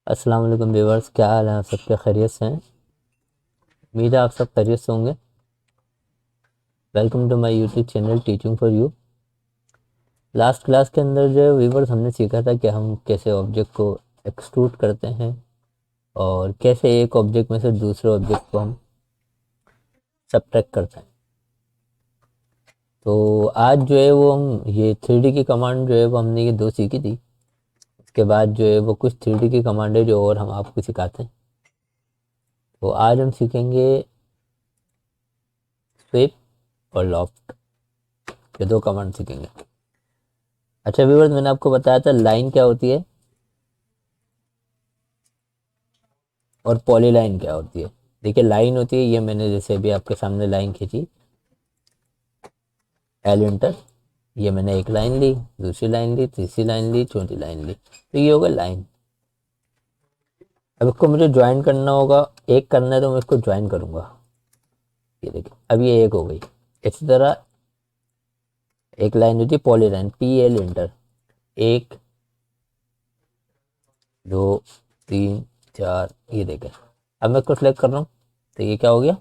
अस्सलाम वालेकुम व्यूअर्स, क्या हाल है? आप सबके खैरियत से हैं? उम्मीद है आप सब खैरियत से होंगे। Welcome to my YouTube channel teaching for you. Last class के अंदर जो है व्यूअर्स हमने सीखा था कि हम कैसे ऑब्जेक्ट को एक्सट्रूड करते हैं और कैसे एक ऑब्जेक्ट में से दूसरे ऑब्जेक्ट को हम सब्ट्रैक्ट करते हैं। तो आज जो है वो हम ये 3D की कमांड जो है वो हमने ये दो सीखी थी। उसके बाद जो है वो कुछ 3D की कमांड है जो और हम आपको सिखाते हैं। तो आज हम सीखेंगे स्वीप और लॉफ्ट, ये दो कमांड सीखेंगे। अच्छा व्यूअर्स, मैंने आपको बताया था लाइन क्या होती है और पॉलीलाइन क्या होती है। देखिए लाइन होती है, ये मैंने जैसे अभी आपके सामने लाइन खींची एल इंटर, ये मैंने एक लाइन ली, दूसरी लाइन ली, तीसरी लाइन ली, चौथी लाइन ली, तो ये होगा लाइन। अब इसको मुझे ज्वाइन करना होगा, एक करना है तो मैं इसको ज्वाइन करूंगा। ये देखिए अब ये एक हो गई। इसी तरह एक लाइन होती है पॉलीलाइन, पी एल इंटर, एक, दो, तीन, चार, ये देखें। अब मैं इसको सिलेक्ट कर रहा हूँ तो ये क्या हो गया,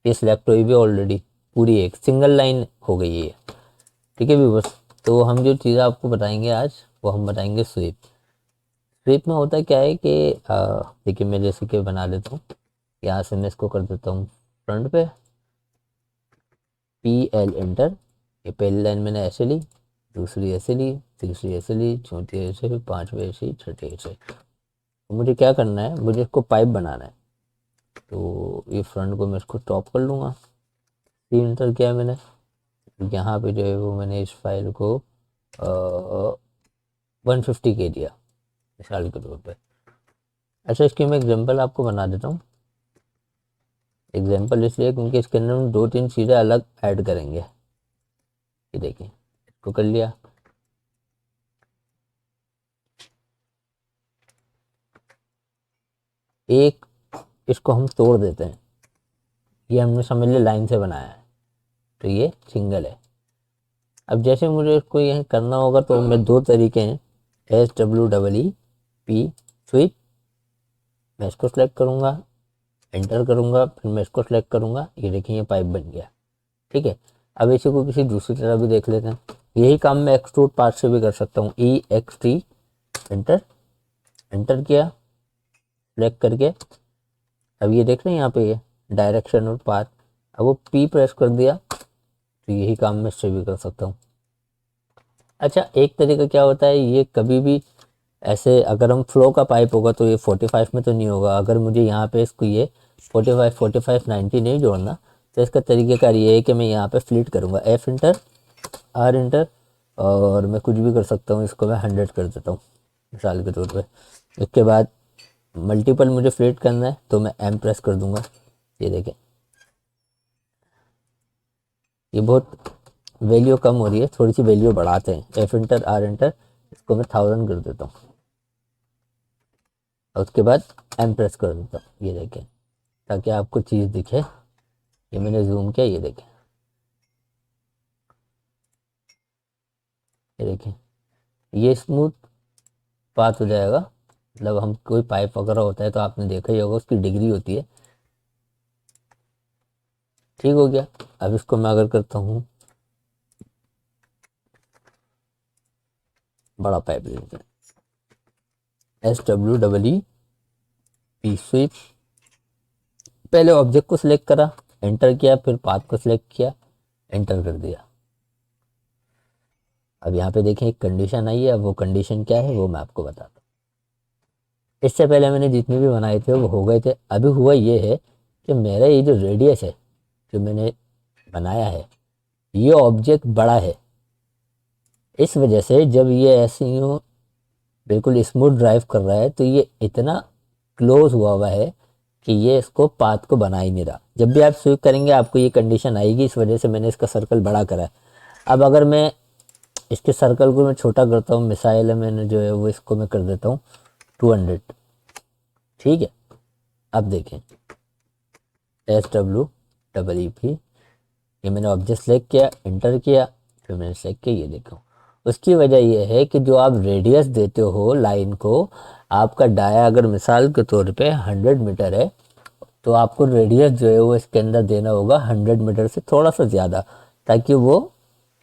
ये सिलेक्ट हुई भी ऑलरेडी, पूरी एक सिंगल लाइन हो गई है। ठीक है व्यूअर्स, तो हम जो चीज़ आपको बताएंगे आज वो हम बताएंगे स्वीप। स्वीप में होता क्या है कि देखिए मैं जैसे कि बना लेता हूँ, यहाँ से मैं इसको कर देता हूँ फ्रंट पे, पी एल एंटर। ये पहली लाइन मैंने ऐसे ली, दूसरी ऐसे ली, तीसरी ऐसे ली, चौथी ऐसे, पांचवी ऐसे, छठी ऐसे। तो मुझे क्या करना है, मुझे इसको पाइप बनाना है। तो ये फ्रंट को मैं इसको टॉप कर लूँगा, सी एंटर किया है मैंने। यहाँ पे जो है वो मैंने इस फाइल को 150 के दिया मिसाल के तौर पे। अच्छा इसकी मैं एग्जांपल आपको बना देता हूँ। एग्जांपल इसलिए क्योंकि इसके अंदर हम दो तीन चीज़ें अलग ऐड करेंगे। ये देखिए इसको कर लिया, एक इसको हम तोड़ देते हैं, ये हमने समझ लिया लाइन से बनाया है, तो ये सिंगल है। अब जैसे मुझे इसको यह करना होगा तो मैं दो तरीके हैं, S W double E P sweep. मैं इसको सेलेक्ट करूँगा, एंटर करूँगा, फिर मैं इसको सेलेक्ट करूँगा, ये देखिए ये पाइप बन गया। ठीक है, अब इसी को किसी दूसरी तरह भी देख लेते हैं। यही काम मैं एक्सट्रूड पार्ट से भी कर सकता हूँ, ई एक्स टी, एंटर, एंटर किया सेलेक्ट करके। अब ये देख रहे हैं यहाँ पे ये डायरेक्शन और पाथ, अब वो पी प्रेस कर दिया तो यही काम मैं इससे भी कर सकता हूँ। अच्छा एक तरीका क्या होता है, ये कभी भी ऐसे अगर हम फ्लो का पाइप होगा तो ये 45 में तो नहीं होगा। अगर मुझे यहाँ पे इसको ये 45 90 नहीं जोड़ना, तो इसका तरीक़ेकार ये है कि मैं यहाँ पे फ्लिट करूँगा, एफ इंटर, आर इंटर, और मैं कुछ भी कर सकता हूँ, इसको मैं 100 कर देता हूँ मिसाल के तौर पे। इसके बाद मल्टीपल मुझे फ्लिट करना है तो मैं एम प्रेस कर दूंगा। ये देखें ये बहुत वैल्यू कम हो रही है, थोड़ी सी वैल्यू बढ़ाते हैं, एफ इंटर, आर इंटर, इसको मैं 1000 कर देता हूँ और उसके बाद एम प्रेस कर देता हूँ। ये देखें ताकि आपको चीज़ दिखे, ये मैंने जूम किया, ये देखें, ये देखें ये स्मूथ पाथ हो जाएगा। मतलब हम कोई पाइप वगैरह होता है तो आपने देखा ही होगा उसकी डिग्री होती है। ठीक हो गया। अब इसको मैं अगर करता हूँ बड़ा पाइप ले लेते हैं, S W double E P sweep. पहले ऑब्जेक्ट को सिलेक्ट करा, एंटर किया, फिर पाथ को सिलेक्ट किया, एंटर कर दिया। अब यहाँ पे देखें एक कंडीशन आई है, अब वो कंडीशन क्या है वो मैं आपको बताता हूँ। इससे पहले मैंने जितने भी बनाए थे वो हो गए थे। अभी हुआ ये है कि मेरा ये जो रेडियस है जो मैंने बनाया है, ये ऑब्जेक्ट बड़ा है। इस वजह से जब ये ऐसे यूँ बिल्कुल स्मूथ ड्राइव कर रहा है तो ये इतना क्लोज हुआ हुआ है कि ये इसको पाथ को बना ही नहीं रहा। जब भी आप स्वीप करेंगे आपको ये कंडीशन आएगी, इस वजह से मैंने इसका सर्कल बड़ा करा है। अब अगर मैं इसके सर्कल को मैं छोटा करता हूँ, मिसाइल है मैंने जो है वो इसको मैं कर देता हूँ 200। ठीक है, अब देखें S W double E P, ये मैंने ऑब्जेक्ट सेलेक्ट किया, एंटर किया, फिर मैंने सेलेक्ट किया, ये देखो उसकी वजह यह है कि जो आप रेडियस देते हो लाइन को, आपका डाया अगर मिसाल के तौर पे 100 मीटर है, तो आपको रेडियस जो है वो इसके अंदर देना होगा 100 मीटर से थोड़ा सा ज़्यादा, ताकि वो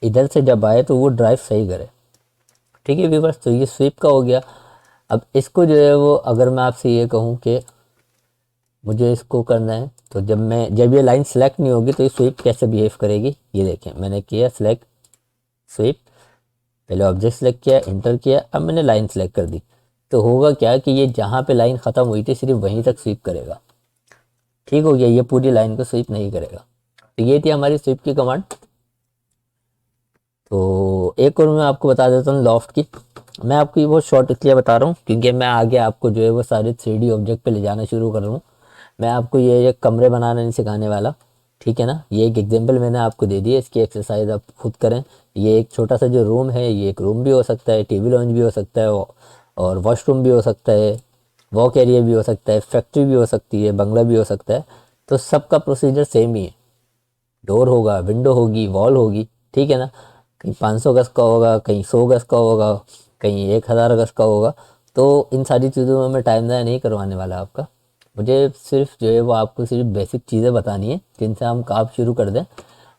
इधर से जब आए तो वो ड्राइव सही करे। ठीक है व्यूअर्स, तो ये स्वीप का हो गया। अब इसको जो है वो अगर मैं आपसे ये कहूँ कि मुझे इसको करना है, तो जब ये लाइन सेलेक्ट नहीं होगी तो ये स्वीप कैसे बिहेव करेगी, ये देखें। मैंने किया सेलेक्ट स्वीप, पहले ऑब्जेक्ट सेलेक्ट किया, इंटर किया, अब मैंने लाइन सेलेक्ट कर दी। तो होगा क्या कि ये जहाँ पे लाइन ख़त्म हुई थी सिर्फ वहीं तक स्वीप करेगा। ठीक हो गया, ये पूरी लाइन को स्वीप नहीं करेगा। तो ये थी हमारी स्वीप की कमांड। तो एक और मैं आपको बता देता हूँ लॉफ्ट की। मैं आपको ये बहुत शॉर्ट इसलिए बता रहा हूँ क्योंकि मैं आगे आपको जो है वो सारे 3D ऑब्जेक्ट पे ले जाना शुरू कर रहा हूँ। मैं आपको ये कमरे बनाना नहीं सिखाने वाला, ठीक है ना। ये एक एग्जांपल मैंने आपको दे दी है, इसकी एक्सरसाइज आप खुद करें। ये एक छोटा सा जो रूम है, ये एक रूम भी हो सकता है, टीवी लॉन्च भी हो सकता है, और वॉशरूम भी हो सकता है, वॉक एरिया भी हो सकता है, फैक्ट्री भी हो सकती है, बंगला भी हो सकता है। तो सबका प्रोसीजर सेम ही है। डोर होगा, विंडो होगी, वॉल होगी, ठीक है ना। कहीं 500 गज का होगा, कहीं 100 गज का होगा, कहीं 1000 गज का होगा। तो इन सारी चीज़ों में मैं टाइम ज़ाया नहीं करवाने वाला आपका। मुझे सिर्फ जो है वो आपको सिर्फ बेसिक चीज़ें बतानी है जिनसे हम काम शुरू कर दें,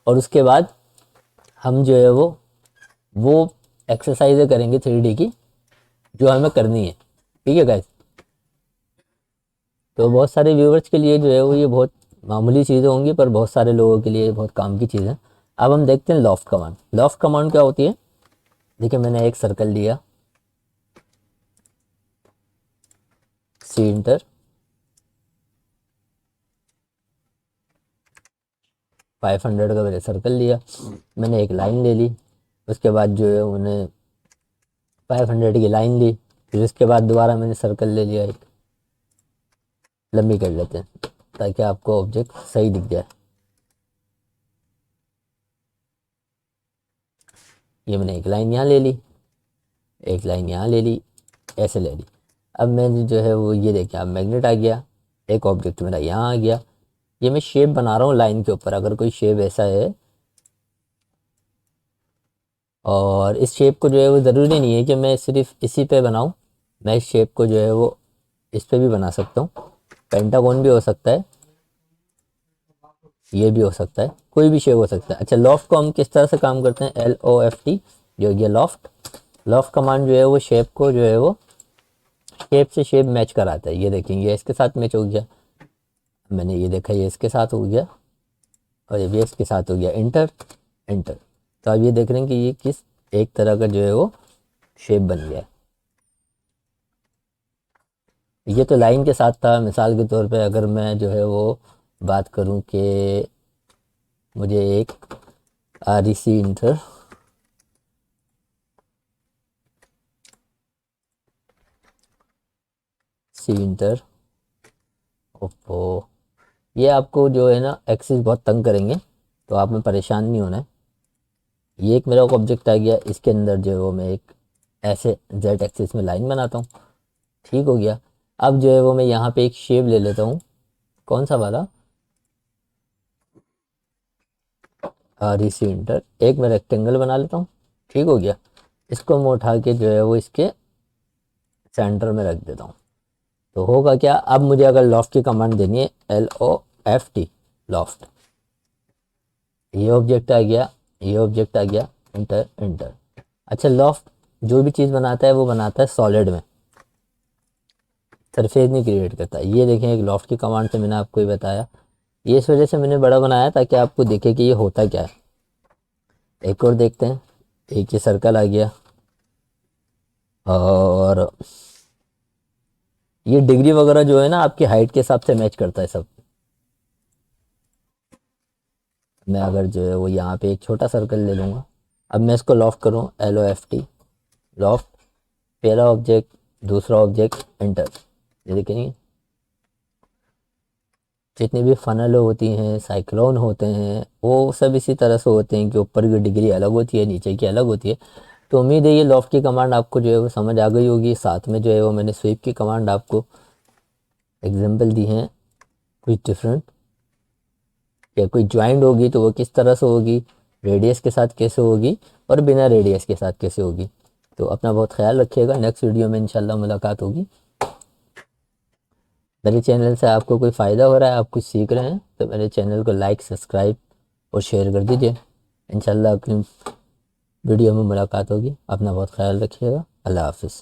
और उसके बाद हम जो है वो एक्सरसाइजें करेंगे 3D की जो हमें करनी है। ठीक है गाइस। तो बहुत सारे व्यूवर्स के लिए जो है वो ये बहुत मामूली चीज़ें होंगी, पर बहुत सारे लोगों के लिए बहुत काम की चीज़ है। अब हम देखते हैं लॉफ्ट कमांड। लॉफ्ट कमांड क्या होती है? देखिए मैंने एक सर्कल लिया, सी इंटर, 500 का मैंने सर्कल लिया, मैंने एक लाइन ले ली, उसके बाद जो है उन्हें 500 की लाइन ली, फिर उसके बाद दोबारा मैंने सर्कल ले लिया, एक लंबी कर लेते हैं ताकि आपको ऑब्जेक्ट सही दिख जाए। ये मैंने एक लाइन यहाँ ले ली, एक लाइन यहाँ ले ली, ऐसे ले ली। अब मैंने जो है वो ये देखिए अब मैग्नेट आ गया, एक ऑब्जेक्ट मेरा यहाँ आ गया। ये मैं शेप बना रहा हूँ लाइन के ऊपर। अगर कोई शेप ऐसा है, और इस शेप को जो है वो ज़रूरी नहीं है कि मैं सिर्फ इसी पे बनाऊँ, मैं इस शेप को जो है वो इस पे भी बना सकता हूँ। पेंटागन भी हो सकता है, ये भी हो सकता है, कोई भी शेप हो सकता है। अच्छा, लॉफ्ट को हम किस तरह से काम करते हैं? LOFT जो ये लॉफ्ट कमांड जो है वो शेप को जो है वो शेप से शेप मैच कराता है। ये देखेंगे ये इसके साथ मैच हो गया, मैंने ये देखा ये इसके साथ हो गया, और ये भी इसके साथ हो गया। इंटर इंटर, तो आप ये देख रहे हैं कि ये किस एक तरह का जो है वो शेप बन गया है। ये तो लाइन के साथ था। मिसाल के तौर पे अगर मैं जो है वो बात करूं कि मुझे एक REC inter C inter, Oppo, ये आपको जो है ना एक्सिस बहुत तंग करेंगे, तो आप में परेशान नहीं होना है। ये एक मेरा ऑब्जेक्ट आ गया, इसके अंदर जो है वो मैं एक ऐसे जेड एक्सिस में लाइन बनाता हूँ। ठीक हो गया। अब जो है वो मैं यहाँ पे एक शेप ले लेता हूँ, कौन सा वाला? REC इंटर, एक मैं रेक्टेंगल बना लेता हूँ। ठीक हो गया। इसको मैं उठा के जो है वो इसके सेंटर में रख देता हूँ। तो होगा क्या, अब मुझे अगर लॉफ्ट की कमांड देनी है, LOFT लॉफ्ट, ये ऑब्जेक्ट आ गया, ये ऑब्जेक्ट आ गया, इंटर इंटर। अच्छा, लॉफ्ट जो भी चीज़ बनाता है वो बनाता है सॉलिड में, सरफेस नहीं क्रिएट करता। ये देखें एक लॉफ्ट की कमांड से मैंने आपको ही बताया, ये इस वजह से मैंने बड़ा बनाया ताकि आपको दिखे कि ये होता क्या है। एक और देखते हैं, एक ये सर्कल आ गया, और ये डिग्री वगैरह जो है ना आपकी हाइट के हिसाब से मैच करता है सब। मैं अगर जो है वो यहाँ पे एक छोटा सर्कल ले लूँगा, अब मैं इसको लॉफ्ट करूँ, LOFT लॉफ्ट, पहला ऑब्जेक्ट, दूसरा ऑब्जेक्ट, एंटर। ये देखिए जितनी भी फनल होती हैं, साइक्लोन होते हैं, वो सब इसी तरह से होते हैं कि ऊपर की डिग्री अलग होती है, नीचे की अलग होती है। तो उम्मीद है ये लॉफ्ट की कमांड आपको जो है वो समझ आ गई होगी। साथ में जो है वो मैंने स्वीप की कमांड आपको एग्जांपल दी हैं कुछ डिफरेंट, या कोई ज्वाइंट होगी तो वो किस तरह से होगी, रेडियस के साथ कैसे होगी, और बिना रेडियस के साथ कैसे होगी। तो अपना बहुत ख्याल रखिएगा, नेक्स्ट वीडियो में इंशाल्लाह मुलाकात होगी। मेरे चैनल से आपको कोई फ़ायदा हो रहा है, आप कुछ सीख रहे हैं, तो मेरे चैनल को लाइक, सब्सक्राइब और शेयर कर दीजिए। इंशाल्लाह अगली वीडियो में मुलाकात होगी। अपना बहुत ख्याल रखिएगा। अल्लाह हाफ़िज़।